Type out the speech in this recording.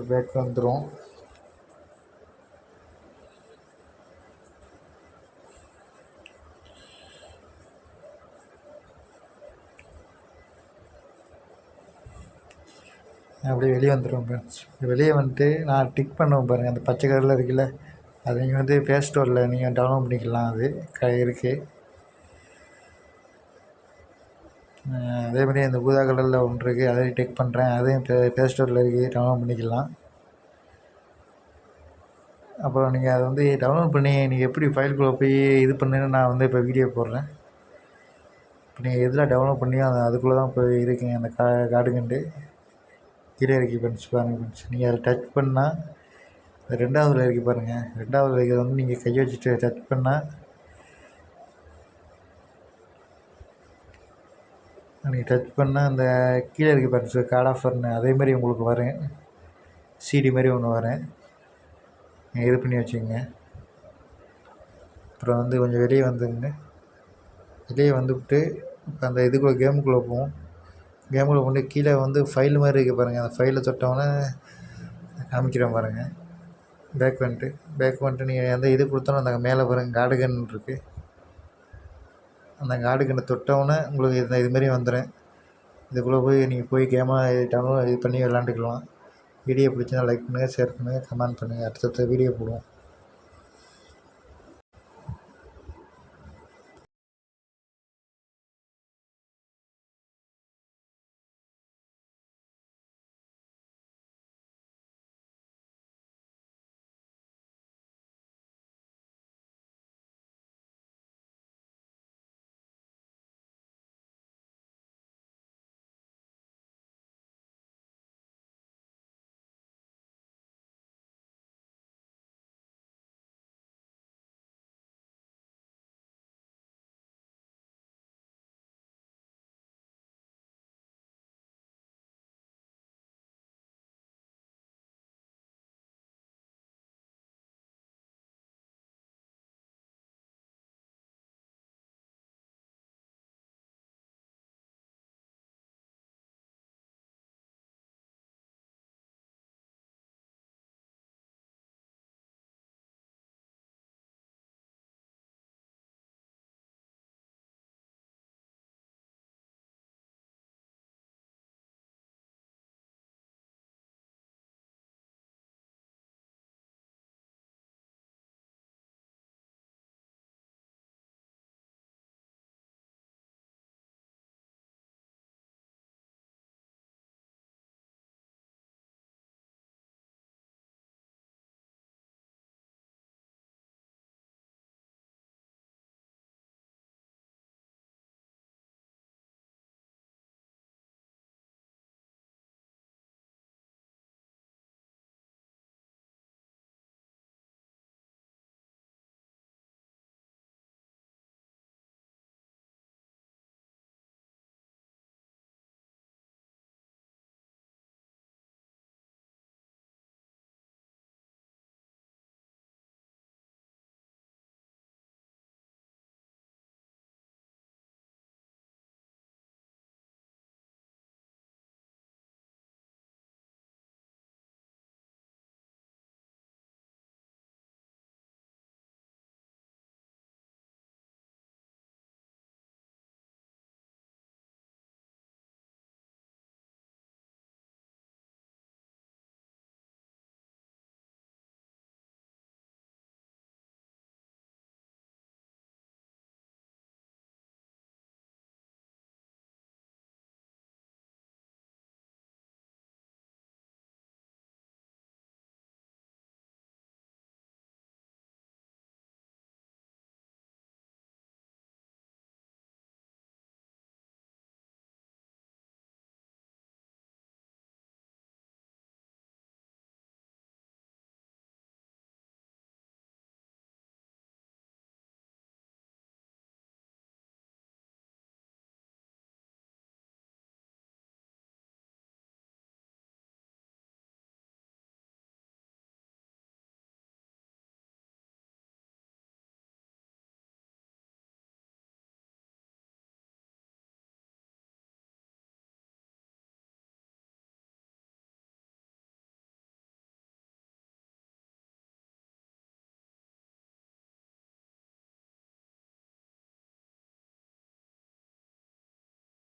Back வந்துடும். அப்படியே வெளியே வந்துடும் ஃப்ரெண்ட்ஸ். வெளியே வந்துட்டு நான் டிக் பண்ணுவேன் பாருங்கள், அந்த பச்சை கலரில் இருக்குல்ல, அது நீங்கள் வந்து ப்ளே ஸ்டோரில் நீங்கள் டவுன்லோட் பண்ணிக்கலாம். அது இருக்குது. அதேமாதிரி அந்த ஊதா கலரில் ஒன்று இருக்குது, அதையும் டிக் பண்ணுறேன். அதையும் ப்ளே ஸ்டோரில் இருக்குது, டவுன்லோட் பண்ணிக்கலாம். அப்புறம் நீங்கள் அதை வந்து டவுன்லோட் பண்ணி நீங்கள் எப்படி ஃபைலுக்குள்ளே போய் இது பண்ணுன்னு நான் வந்து இப்போ வீடியோ போடுறேன். இப்போ நீங்கள் எதில் டவுன்லோட் பண்ணியோ அதுக்குள்ளே தான் போய் இருக்குங்க அந்த கார்டுகண்டு கீழே இறக்கி ஃப்ரெண்ட்ஸ். பாருங்கள் ஃப்ரெண்ட்ஸ், நீங்கள் அதை டச் பண்ணால் ரெண்டாவதுல இறக்கி பாருங்கள். ரெண்டாவதுல இருக்கிறத வந்து நீங்கள் கையை வச்சுட்டு டச் பண்ணால் நீங்கள் டச் பண்ணால் அந்த கீழே இறக்கி பாருங்கள் கார்டு ஆஃபர்னு அதேமாதிரி உங்களுக்கு வரும். சிடி மாதிரி ஒன்று வரும். நீங்கள் இது பண்ணி வச்சுக்கோங்க. அப்புறம் வந்து கொஞ்சம் வெளியே வந்துங்க. வெளியே வந்துவிட்டு இப்போ அந்த இதுக்குள்ளே கேமுக்குள்ளே போவோம். கேமுக்குள்ளே கொண்டு கீழே வந்து ஃபைல் மாதிரி இருக்குது பாருங்கள். அந்த ஃபைலை தொட்டோன்னே காமிக்கிறேன் பாருங்கள். பேக் வந்துட்டு நீங்கள் எந்த இது கொடுத்தாலும் அந்த மேலே பாருங்கள் கார்டுகன் இருக்குது. அந்த கார்டுகனை தொட்டவுடனே உங்களுக்கு இதுமாரி வந்துடும். இதுக்குள்ளே போய் நீங்கள் போய் கேமாக டவுன்லோட் இது பண்ணி விளாண்டுக்கலாம். வீடியோ பிடிச்சிருந்தா லைக் பண்ணுங்கள், ஷேர் பண்ணுங்கள், கமெண்ட் பண்ணுங்கள். அடுத்தடுத்த வீடியோ போடுவோம்.